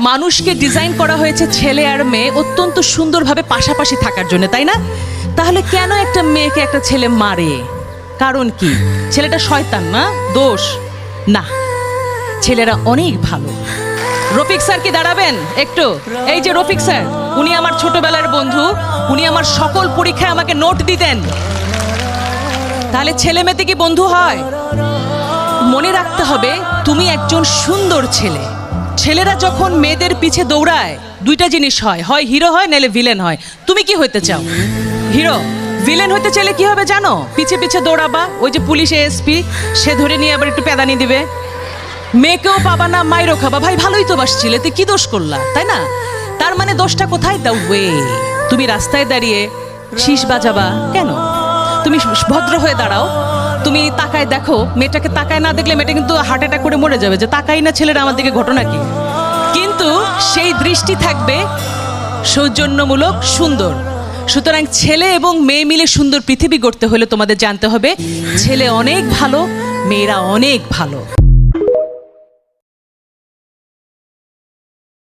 মানুষকে ডিজাইন করা হয়েছে ছেলে আর মেয়ে অত্যন্ত সুন্দরভাবে পাশাপাশি থাকার জন্য, তাই না? তাহলে কেন একটা মেয়েকে একটা ছেলে মারে? কারণ কি? ছেলেটা শয়তান না? দোষ না, ছেলেরা অনেক ভালো। রফিক স্যার কি দাঁড়াবেন একটু? এই যে রফিক স্যার, উনি আমার ছোটবেলার বন্ধু, উনি আমার সকল পরীক্ষায় আমাকে নোট দিতেন। তাহলে ছেলে মেয়েতে কি বন্ধু হয়? মনে রাখতে হবে তুমি একজন সুন্দর ছেলে। ছেলেরা যখন মেয়েদের পিছে দৌড়ায় দুইটা জিনিস হয়, হয় হিরো হয় নাহলে ভিলেন হয়। তুমি কি হতে চাও? হিরো। ভিলেন হতে চাইলে কি হবে জানো? পিছে পিছে দৌড়াবা, ওই যে পুলিশ এসপি সে ধরে নিয়ে আবার একটু প্যাদানি দিবে। মেয়েকেও পাবা না, মাইরও খাবা। ভাই ভালোই তো বাসছিলে, তুই কি দোষ করলা, তাই না? তার মানে দোষটা কোথায়? The way. তুমি রাস্তায় দাঁড়িয়ে শীষ বাজাবা কেন? তুমি ভদ্র হয়ে দাঁড়াও, তুমি তাকায় দেখো। মেয়েটাকে তাকায় না দেখলে মেয়েটা কিন্তু হার্ট অ্যাটাক করে মরে যাবে, যে তাকাই না ছেলেরা আমার দিকে, ঘটনা কি? কিন্তু সেই দৃষ্টি থাকবে সৌজন্যমূলক, সুন্দর। সুতরাং ছেলে এবং মেয়ে মিলে সুন্দর পৃথিবী গড়তে হলে তোমাদের জানতে হবে ছেলে অনেক ভালো, মেয়েরা অনেক ভালো।